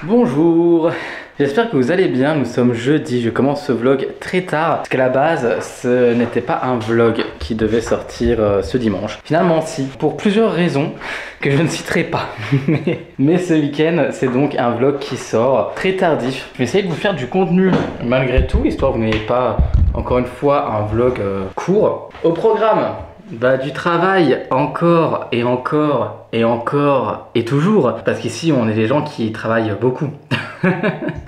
Bonjour, j'espère que vous allez bien. Nous sommes jeudi, je commence ce vlog très tard parce qu'à la base ce n'était pas un vlog qui devait sortir ce dimanche. Finalement si, pour plusieurs raisons que je ne citerai pas. Mais ce week-end c'est donc un vlog qui sort très tardif. Je vais essayer de vous faire du contenu malgré tout, histoire que vous n'ayez pas encore une fois un vlog court. Au programme, du travail encore et encore et encore et toujours, parce qu'ici on est des gens qui travaillent beaucoup.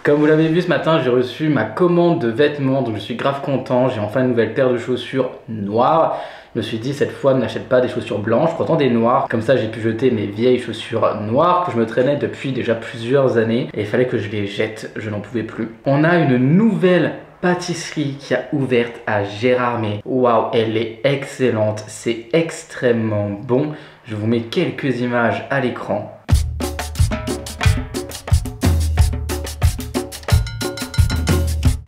Comme vous l'avez vu ce matin, j'ai reçu ma commande de vêtements, donc je suis grave content. J'ai enfin une nouvelle paire de chaussures noires. Je me suis dit cette fois ne n'achète pas des chaussures blanches, pourtant des noires. Comme ça j'ai pu jeter mes vieilles chaussures noires que je me traînais depuis déjà plusieurs années et il fallait que je les jette, je n'en pouvais plus. On a une nouvelle pâtisserie qui a ouverte à Gérardmer. Waouh, elle est excellente, c'est extrêmement bon. Je vous mets quelques images à l'écran.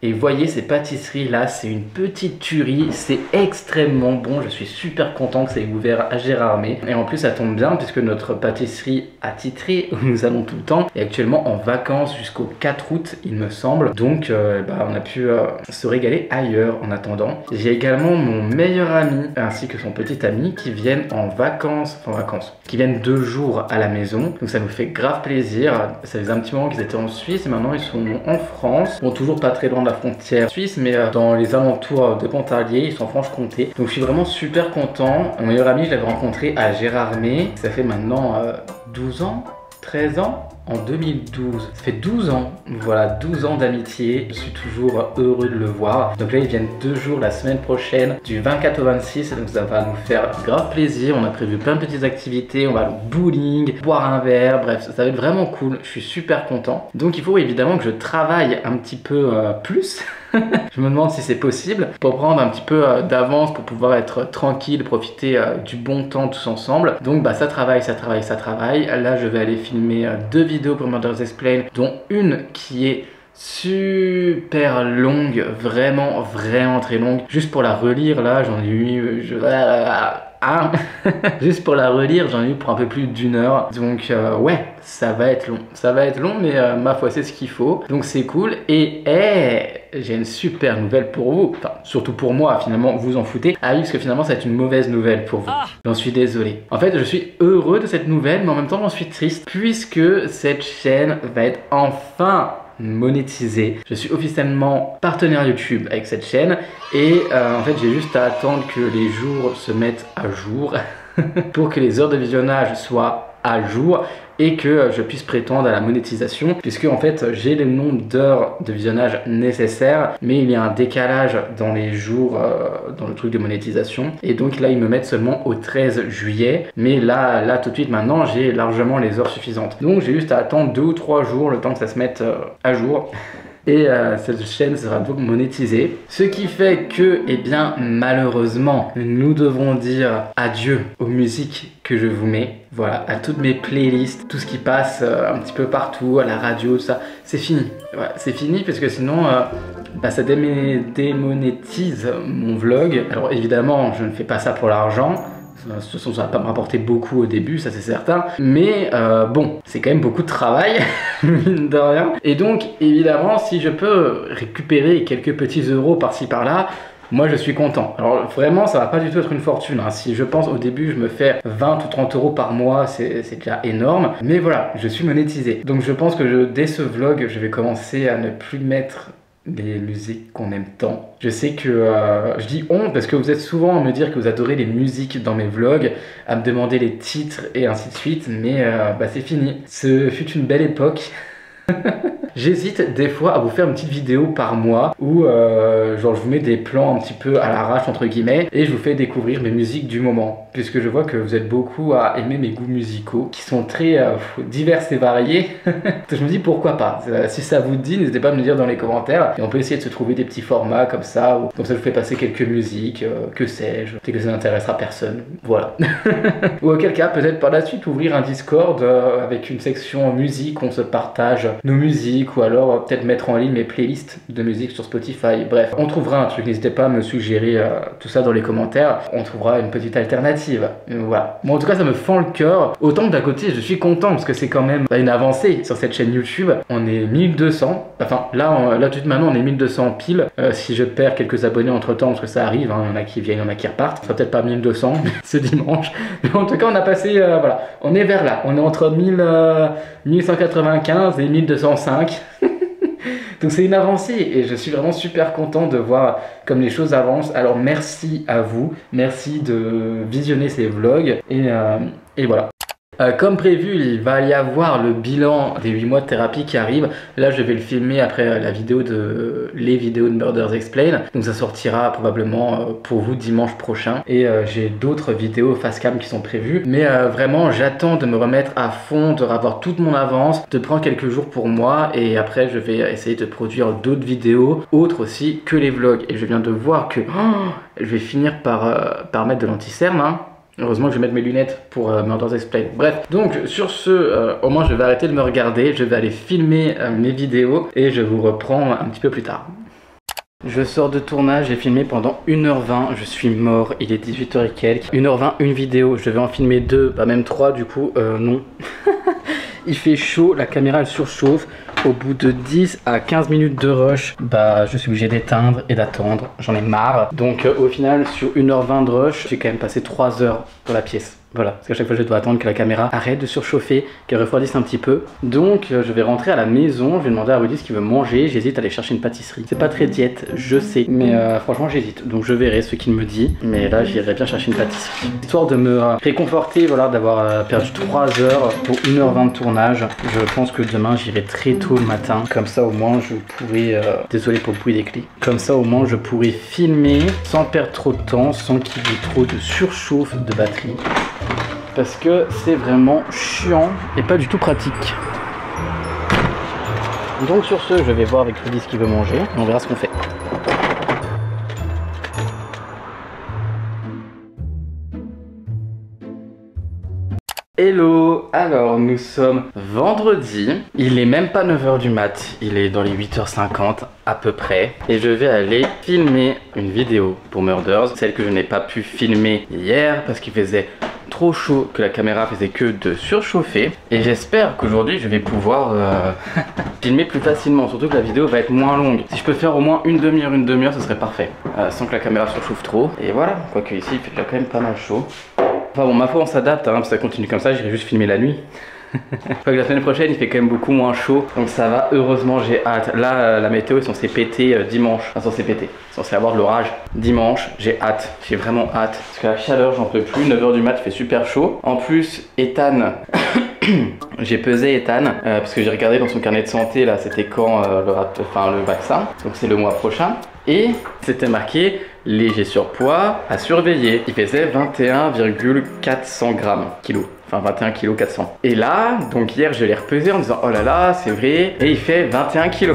Et voyez ces pâtisseries là, c'est une petite tuerie, c'est extrêmement bon, je suis super content que ça ait ouvert à Gérardmer. Et en plus ça tombe bien puisque notre pâtisserie attitrée où nous allons tout le temps est actuellement en vacances jusqu'au 4 août il me semble. Donc on a pu se régaler ailleurs en attendant. J'ai également mon meilleur ami ainsi que son petit ami qui viennent en vacances, qui viennent 2 jours à la maison. Donc ça nous fait grave plaisir, ça faisait un petit moment qu'ils étaient en Suisse et maintenant ils sont en France. Bon, toujours pas très loin de la frontière suisse mais dans les alentours de Pontarlier, ils sont en Franche-Comté. Donc je suis vraiment super content. Mon meilleur ami je l'avais rencontré à Gérardmer, ça fait maintenant 12 ans, 13 ans. En 2012, ça fait 12 ans, voilà 12 ans d'amitié, je suis toujours heureux de le voir. Donc là ils viennent 2 jours la semaine prochaine, du 24 au 26, donc ça va nous faire grave plaisir. On a prévu plein de petites activités, on va aller au bowling, boire un verre, bref ça va être vraiment cool, je suis super content. Donc il faut évidemment que je travaille un petit peu plus. Je me demande si c'est possible pour prendre un petit peu d'avance pour pouvoir être tranquille, profiter du bon temps tous ensemble. Donc ça travaille, ça travaille, ça travaille. Là je vais aller filmer 2 vidéos pour Murder's Explained, dont une qui est super longue, vraiment très longue. Juste pour la relire là j'en ai eu juste pour la relire j'en ai eu pour un peu plus d'1 heure. Donc ouais ça va être long mais ma foi c'est ce qu'il faut, donc c'est cool. Et j'ai une super nouvelle pour vous, enfin surtout pour moi, finalement vous en foutez. Ah oui, parce que finalement ça va être une mauvaise nouvelle pour vous. J'en suis désolé. En fait je suis heureux de cette nouvelle mais en même temps j'en suis triste puisque cette chaîne va être enfin monétisée. Je suis officiellement partenaire YouTube avec cette chaîne et en fait j'ai juste à attendre que les jours se mettent à jour pour que les heures de visionnage soient à jour et que je puisse prétendre à la monétisation, puisque en fait j'ai le nombre d'heures de visionnage nécessaires mais il y a un décalage dans les jours dans le truc de monétisation et donc là ils me mettent seulement au 13 juillet mais là tout de suite maintenant j'ai largement les heures suffisantes, donc j'ai juste à attendre 2 ou 3 jours le temps que ça se mette à jour. Et cette chaîne sera donc monétisée. Ce qui fait que, eh bien, malheureusement, nous devrons dire adieu aux musiques que je vous mets. Voilà, à toutes mes playlists, tout ce qui passe un petit peu partout, à la radio, tout ça. C'est fini. Voilà, c'est fini parce que sinon, ça démonétise mon vlog. Alors évidemment, je ne fais pas ça pour l'argent. De toute façon ça va pas me rapporter beaucoup au début, ça c'est certain, mais bon c'est quand même beaucoup de travail mine de rien, et donc évidemment si je peux récupérer quelques petits euros par-ci par-là, moi je suis content. Alors vraiment ça va pas du tout être une fortune hein. Si je pense au début je me fais 20 ou 30 euros par mois, c'est déjà énorme, mais voilà je suis monétisé, donc je pense que dès ce vlog je vais commencer à ne plus mettre les musiques qu'on aime tant. Je sais que je dis on parce que vous êtes souvent à me dire que vous adorez les musiques dans mes vlogs, à me demander les titres et ainsi de suite, mais bah c'est fini. Ce fut une belle époque. J'hésite des fois à vous faire une petite vidéo par mois où genre je vous mets des plans un petit peu à l'arrache entre guillemets et je vous fais découvrir mes musiques du moment, puisque je vois que vous êtes beaucoup à aimer mes goûts musicaux qui sont très divers et variés. Donc je me dis pourquoi pas, si ça vous dit n'hésitez pas à me le dire dans les commentaires et on peut essayer de se trouver des petits formats comme ça où comme ça je vous fais passer quelques musiques, que sais-je, peut-être que ça n'intéressera personne, voilà. Ou auquel cas peut-être par la suite ouvrir un Discord avec une section musique où on se partage nos musiques, ou alors peut-être mettre en ligne mes playlists de musique sur Spotify. Bref, on trouvera un truc, n'hésitez pas à me suggérer tout ça dans les commentaires, on trouvera une petite alternative. Voilà. Bon, en tout cas ça me fend le cœur, autant que d'un côté je suis content parce que c'est quand même une avancée sur cette chaîne YouTube. On est 1200, enfin là tout de maintenant on est 1200 pile, si je perds quelques abonnés entre temps parce que ça arrive, hein, il y en a qui viennent, il y en a qui repartent, ça sera peut-être pas 1200 ce dimanche, mais en tout cas on a passé, voilà, on est vers là, on est entre 1195 et 1205. Donc c'est une avancée et je suis vraiment super content de voir comme les choses avancent. Alors merci à vous, merci de visionner ces vlogs et voilà. Comme prévu, il va y avoir le bilan des 8 mois de thérapie qui arrive. Là, je vais le filmer après les vidéos de Murders Explain. Donc ça sortira probablement pour vous dimanche prochain. Et j'ai d'autres vidéos face cam qui sont prévues. Mais vraiment, j'attends de me remettre à fond, de revoir toute mon avance, de prendre quelques jours pour moi. Et après, je vais essayer de produire d'autres vidéos, autres aussi que les vlogs. Et je viens de voir que je vais finir par mettre de l'anti-cerne, hein. Heureusement que je vais mettre mes lunettes pour Murders Explain. Bref, donc sur ce, au moins je vais arrêter de me regarder, je vais aller filmer mes vidéos et je vous reprends un petit peu plus tard. Je sors de tournage, j'ai filmé pendant 1h20, je suis mort, il est 18h et quelques. 1h20, une vidéo, je vais en filmer 2, bah même 3 du coup, non. Il fait chaud, la caméra elle surchauffe. Au bout de 10 à 15 minutes de rush, bah je suis obligé d'éteindre et d'attendre, j'en ai marre. Donc au final sur 1h20 de rush, j'ai quand même passé 3 heures pour la pièce. Voilà, parce qu'à chaque fois je dois attendre que la caméra arrête de surchauffer, qu'elle refroidisse un petit peu. Donc je vais rentrer à la maison, je vais demander à Rudy ce qu'il veut manger, j'hésite à aller chercher une pâtisserie. C'est pas très diète, je sais, mais franchement j'hésite. Donc je verrai ce qu'il me dit, mais là j'irai bien chercher une pâtisserie. Histoire de me réconforter, voilà, d'avoir perdu 3 heures pour 1h20 de tournage. Je pense que demain j'irai très tôt le matin, comme ça au moins je pourrai, désolé pour le bruit des clés, comme ça au moins je pourrai filmer sans perdre trop de temps, sans qu'il y ait trop de surchauffe de batterie. Parce que c'est vraiment chiant et pas du tout pratique. Donc sur ce, je vais voir avec Rudy ce qu'il veut manger et on verra ce qu'on fait. Hello, alors nous sommes vendredi, il est même pas 9h du mat, il est dans les 8h50 à peu près. Et je vais aller filmer une vidéo pour Murders, celle que je n'ai pas pu filmer hier parce qu'il faisait trop chaud, que la caméra faisait que de surchauffer. Et j'espère qu'aujourd'hui je vais pouvoir filmer plus facilement, surtout que la vidéo va être moins longue. Si je peux faire au moins une demi-heure, ce serait parfois sans que la caméra surchauffe trop. Et voilà, quoique ici il fait déjà quand même pas mal chaud. Enfin bon, ma foi on s'adapte, hein, si ça continue comme ça, j'irai juste filmer la nuit. Enfin que la semaine prochaine il fait quand même beaucoup moins chaud, donc ça va, heureusement j'ai hâte. Là la météo est censée péter dimanche, enfin censée péter, censée avoir de l'orage dimanche, j'ai hâte, j'ai vraiment hâte. Parce que la chaleur j'en peux plus, 9h du mat il fait super chaud. En plus Ethan, j'ai pesé Ethan, parce que j'ai regardé dans son carnet de santé là c'était quand le vaccin, donc c'est le mois prochain. Et c'était marqué léger surpoids à surveiller. Il faisait 21,400 grammes, kilos. Enfin 21 kg 400. Et là, donc hier je l'ai repesé en disant oh là là c'est vrai. Et il fait 21 kg.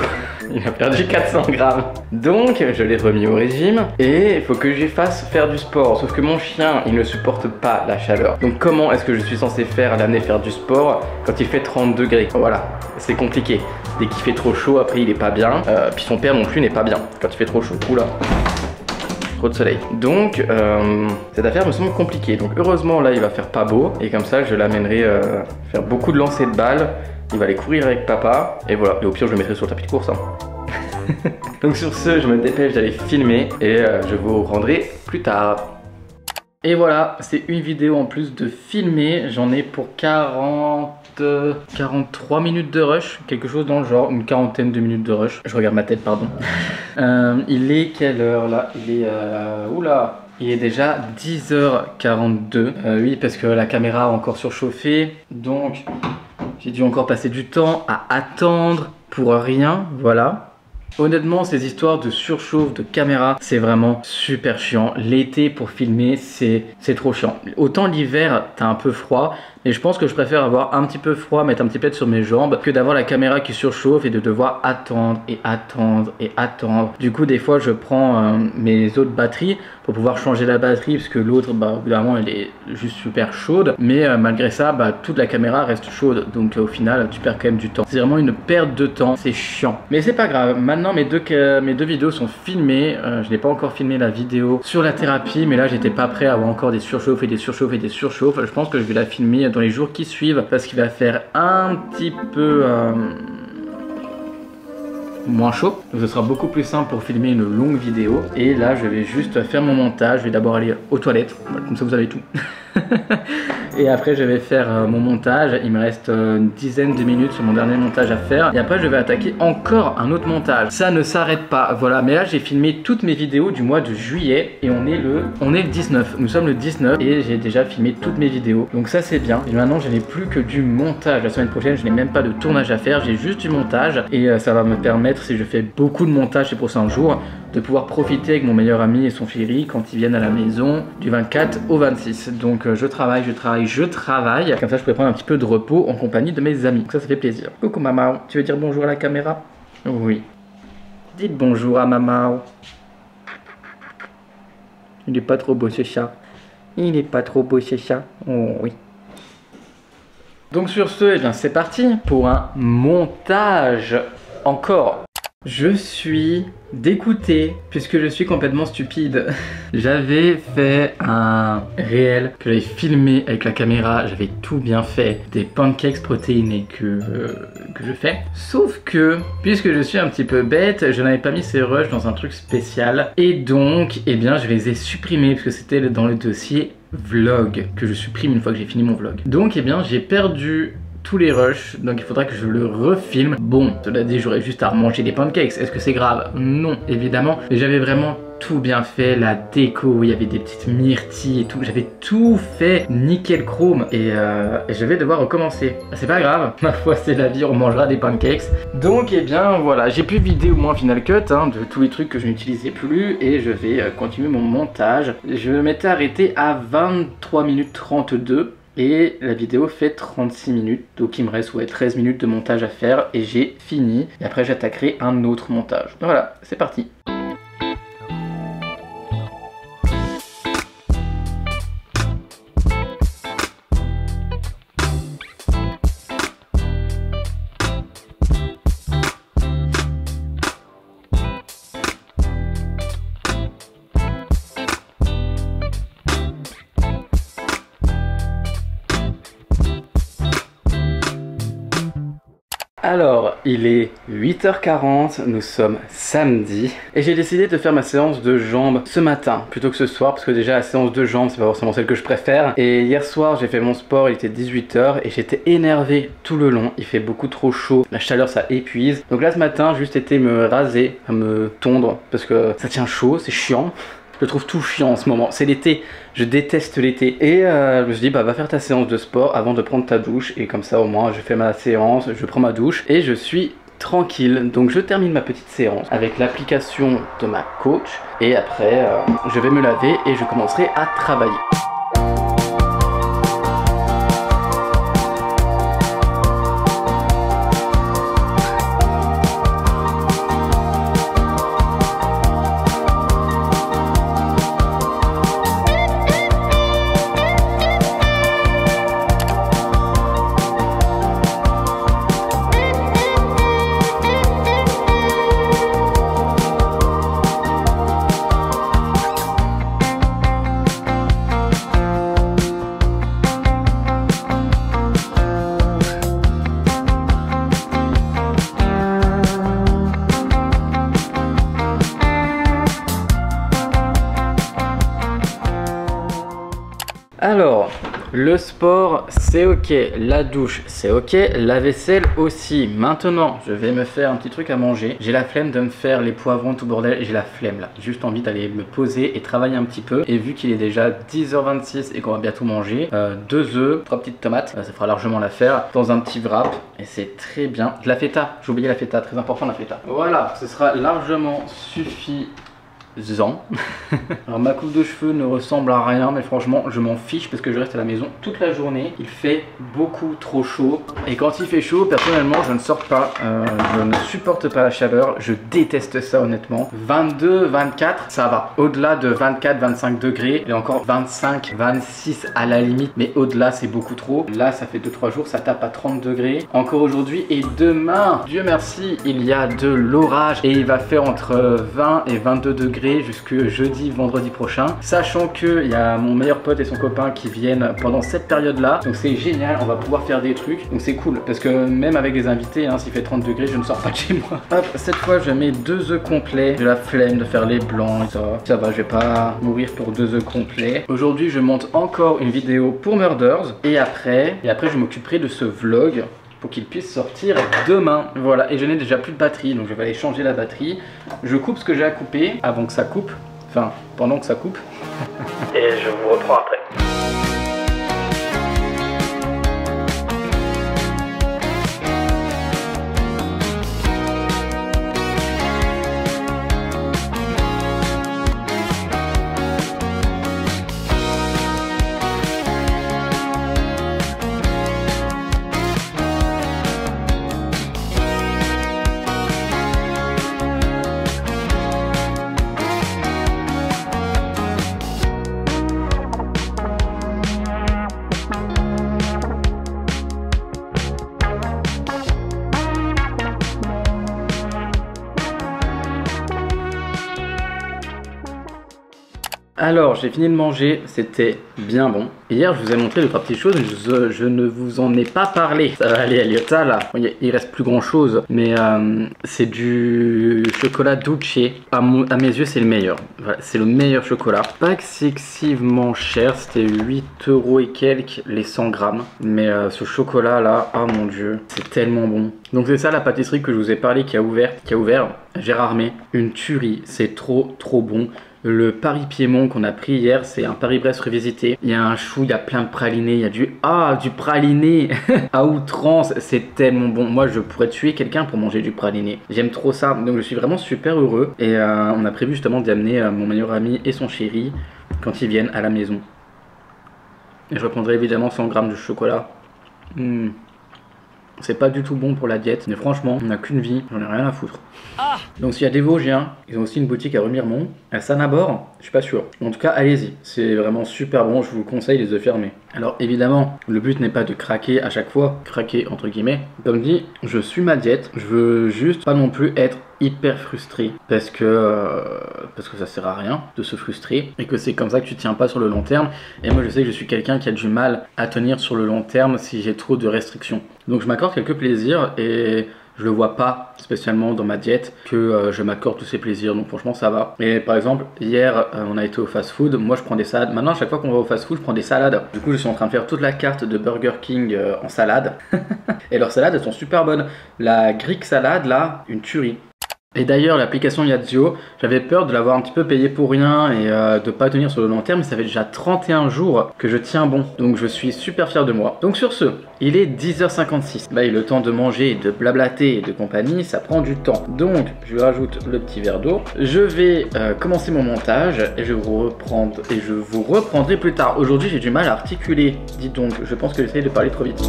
Il a perdu 400 grammes. Donc je l'ai remis au régime. Et il faut que je lui fasse faire du sport. Sauf que mon chien il ne supporte pas la chaleur. Donc comment est-ce que je suis censé l'amener faire du sport quand il fait 30 degrés? Voilà, c'est compliqué. Dès qu'il fait trop chaud après il est pas bien. Puis son père non plus n'est pas bien quand il fait trop chaud. Oula, de soleil. Donc cette affaire me semble compliquée. Donc heureusement là il va faire pas beau et comme ça je l'amènerai faire beaucoup de lancers de balles. Il va aller courir avec papa et voilà. Et au pire je le mettrai sur le tapis de course, hein. Donc sur ce je me dépêche d'aller filmer et je vous rendrai plus tard. Et voilà, c'est une vidéo en plus de filmer. J'en ai pour 40 reste 43 minutes de rush, quelque chose dans le genre, une quarantaine de minutes de rush. Je regarde ma tête, pardon. Il est quelle heure là? Il est... oula! Il est déjà 10h42. Oui, parce que la caméra a encore surchauffé. Donc, j'ai dû encore passer du temps à attendre pour rien. Voilà. Honnêtement, ces histoires de surchauffe de caméra, c'est vraiment super chiant. L'été pour filmer, c'est trop chiant. Autant l'hiver, t'as un peu froid, mais je pense que je préfère avoir un petit peu froid, mettre un petit pet sur mes jambes, que d'avoir la caméra qui surchauffe et de devoir attendre et attendre et attendre. Du coup, des fois, je prends mes autres batteries pour pouvoir changer la batterie, parce que l'autre, bah, au bout d'un moment, elle est juste super chaude. Mais malgré ça, bah, toute la caméra reste chaude. Donc au final, tu perds quand même du temps. C'est vraiment une perte de temps, c'est chiant. Mais c'est pas grave. Maintenant, mes deux vidéos sont filmées. Je n'ai pas encore filmé la vidéo sur la thérapie, mais là, j'étais pas prêt à avoir encore des surchauffes et des surchauffes et des surchauffes. Je pense que je vais la filmer dans les jours qui suivent, parce qu'il va faire un petit peu moins chaud, donc ce sera beaucoup plus simple pour filmer une longue vidéo. Et là je vais juste faire mon montage. Je vais d'abord aller aux toilettes, comme ça vous avez tout. Et après je vais faire mon montage. Il me reste une dizaine de minutes sur mon dernier montage à faire. Et après je vais attaquer encore un autre montage. Ça ne s'arrête pas, voilà. Mais là j'ai filmé toutes mes vidéos du mois de juillet. Et on est le 19. Nous sommes le 19 et j'ai déjà filmé toutes mes vidéos. Donc ça c'est bien. Et maintenant je n'ai plus que du montage. La semaine prochaine je n'ai même pas de tournage à faire. J'ai juste du montage. Et ça va me permettre, si je fais beaucoup de montage ces prochains jours, de pouvoir profiter avec mon meilleur ami et son chéri quand ils viennent à la maison du 24 au 26. Donc je travaille. Comme ça je pourrais prendre un petit peu de repos en compagnie de mes amis. Donc ça fait plaisir. Coucou maman, tu veux dire bonjour à la caméra? Oui. Dites bonjour à maman. Il est pas trop beau ce chat. Il est pas trop beau ce chat. Oh oui. Donc sur ce, eh bien c'est parti pour un montage encore. Je suis dégoûté puisque je suis complètement stupide. J'avais fait un réel que j'avais filmé avec la caméra, j'avais tout bien fait, des pancakes protéinés que je fais. Sauf que, puisque je suis un petit peu bête, je n'avais pas mis ces rushs dans un truc spécial. Et donc, eh bien je les ai supprimés parce que c'était dans le dossier vlog que je supprime une fois que j'ai fini mon vlog. Donc, eh bien j'ai perdu tous les rushs, donc il faudra que je le refilme. Bon, cela dit, j'aurais juste à manger des pancakes. Est-ce que c'est grave? Non, évidemment. Mais j'avais vraiment tout bien fait, la déco, il y avait des petites myrtilles et tout. J'avais tout fait nickel chrome et je vais devoir recommencer. C'est pas grave, ma foi c'est la vie, on mangera des pancakes. Donc eh bien voilà, j'ai pu vider au moins Final Cut de tous les trucs que je n'utilisais plus et je vais continuer mon montage. Je m'étais arrêté à 23 minutes 32. Et la vidéo fait 36 minutes, donc il me reste 13 minutes de montage à faire et j'ai fini. Et après j'attaquerai un autre montage. Donc voilà, c'est parti. Alors, il est 8h40, nous sommes samedi et j'ai décidé de faire ma séance de jambes ce matin plutôt que ce soir parce que déjà la séance de jambes c'est pas forcément celle que je préfère. Et hier soir j'ai fait mon sport, il était 18h et j'étais énervé tout le long, il fait beaucoup trop chaud, la chaleur ça épuise. Donc là ce matin juste été me raser, à me tondre parce que ça tient chaud, c'est chiant. Je trouve tout chiant en ce moment, c'est l'été, je déteste l'été. Et je me suis dit bah va faire ta séance de sport avant de prendre ta douche. Et comme ça au moins je fais ma séance, je prends ma douche et je suis tranquille. Donc je termine ma petite séance avec l'application de ma coach. Et après je vais me laver et je commencerai à travailler. Alors, Le sport, c'est ok. La douche, c'est ok. La vaisselle aussi. Maintenant, je vais me faire un petit truc à manger. J'ai la flemme de me faire les poivrons tout bordel. J'ai la flemme là. J'ai juste envie d'aller me poser et travailler un petit peu. Et vu qu'il est déjà 10h26 et qu'on va bientôt manger, 2 œufs, 3 petites tomates, ça fera largement l'affaire dans un petit wrap. Et c'est très bien. De la feta. J'ai oublié la feta. Très important la feta. Voilà, ce sera largement suffisant. Alors ma coupe de cheveux ne ressemble à rien, mais franchement je m'en fiche parce que je reste à la maison toute la journée. Il fait beaucoup trop chaud et quand il fait chaud, personnellement je ne sors pas, je ne supporte pas la chaleur, je déteste ça honnêtement. 22, 24 ça va, au-delà de 24, 25 degrés et encore 25, 26 à la limite, mais au-delà c'est beaucoup trop. Là ça fait 2-3 jours, ça tape à 30 degrés encore aujourd'hui et demain, Dieu merci, il y a de l'orage et il va faire entre 20 et 22 degrés jusque jeudi, vendredi prochain, sachant qu'il y a mon meilleur pote et son copain qui viennent pendant cette période là, donc c'est génial, on va pouvoir faire des trucs, donc c'est cool parce que même avec des invités, hein, s'il fait 30 degrés je ne sors pas de chez moi. Hop, cette fois je mets 2 œufs complets, j'ai la flemme de faire les blancs et ça va, je vais pas mourir pour 2 œufs complets. Aujourd'hui je monte encore une vidéo pour Murders et après je m'occuperai de ce vlog pour qu'il puisse sortir demain. Voilà, et je n'ai déjà plus de batterie, donc je vais aller changer la batterie. Je coupe ce que j'ai à couper avant que ça coupe, enfin pendant que ça coupe. Et je vous reprends après. Alors, j'ai fini de manger, c'était bien bon. Hier, je vous ai montré 2-3 petites choses, je ne vous en ai pas parlé. Ça va aller à Lyotta, là. Il reste plus grand chose, mais c'est du chocolat Dulce. À mes yeux, c'est le meilleur. Voilà, c'est le meilleur chocolat. Pas excessivement cher, c'était 8 € et quelques les 100 grammes. Mais ce chocolat là, oh mon dieu, c'est tellement bon. Donc c'est ça la pâtisserie que je vous ai parlé qui a ouvert Gérardmer. Une tuerie, c'est trop bon. Le Paris-Piémont qu'on a pris hier, c'est un Paris-Brest revisité. Il y a un chou, il y a plein de pralinés, il y a du praliné à outrance, c'est tellement bon. Moi, je pourrais tuer quelqu'un pour manger du praliné. J'aime trop ça, donc je suis vraiment super heureux. Et on a prévu justement d'y amener mon meilleur ami et son chéri quand ils viennent à la maison. Et je reprendrai évidemment 100 grammes de chocolat. C'est pas du tout bon pour la diète, mais franchement, on n'a qu'une vie, j'en ai rien à foutre. Donc s'il y a des Vosgiens, ils ont aussi une boutique à Remiremont, à Sanabord, je suis pas sûr. En tout cas, allez-y, c'est vraiment super bon, je vous conseille les œufs fermés. Alors évidemment, le but n'est pas de craquer à chaque fois, craquer entre guillemets. Comme dit, je suis ma diète, je veux juste pas non plus être hyper frustré parce que ça sert à rien de se frustrer et que c'est comme ça que tu tiens pas sur le long terme. Et moi je sais que je suis quelqu'un qui a du mal à tenir sur le long terme si j'ai trop de restrictions. Donc je m'accorde quelques plaisirs et je le vois pas spécialement dans ma diète que je m'accorde tous ces plaisirs, donc franchement ça va. Et par exemple hier on a été au fast food, moi je prends des salades. Maintenant à chaque fois qu'on va au fast food je prends des salades. Du coup je suis en train de faire toute la carte de Burger King en salade. Et leurs salades elles sont super bonnes. La Greek salade là, une tuerie. Et d'ailleurs l'application Yazio, j'avais peur de l'avoir un petit peu payé pour rien et de pas tenir sur le long terme, mais ça fait déjà 31 jours que je tiens bon, donc je suis super fier de moi. Donc sur ce, il est 10h56, bah, et le temps de manger, de blablater et de compagnie, ça prend du temps. Donc je rajoute le petit verre d'eau, je vais commencer mon montage et je vous reprendrai plus tard. Aujourd'hui j'ai du mal à articuler, dites donc, je pense que j'essaie de parler trop vite.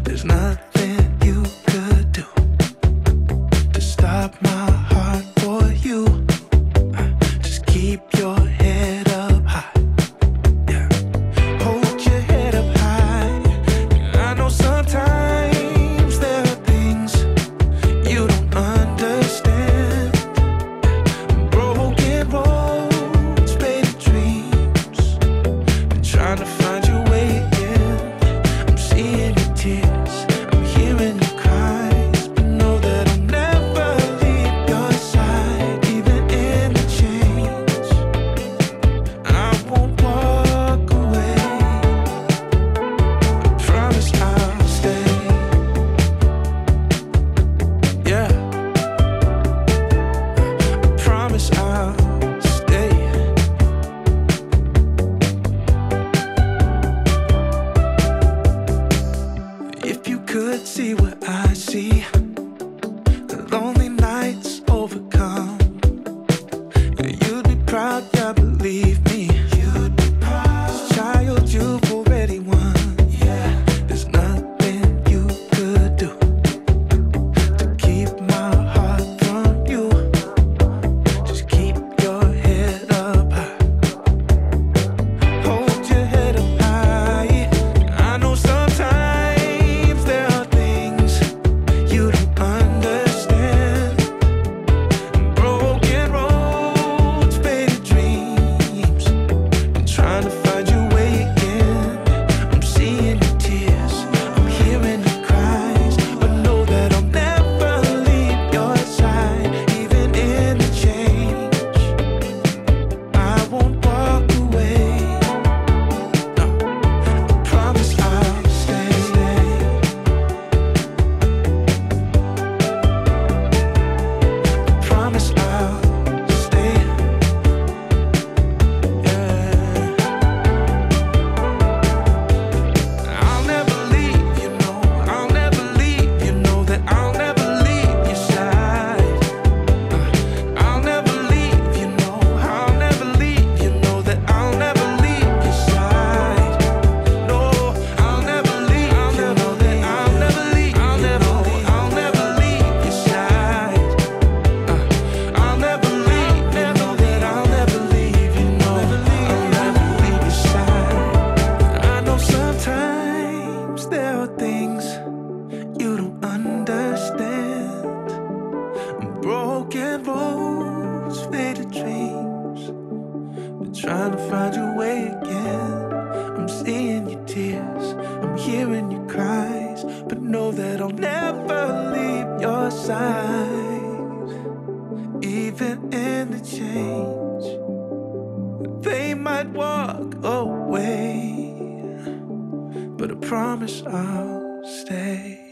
There's nothing you could do to stop my heart signs, even in the change. They might walk away, but I promise I'll stay.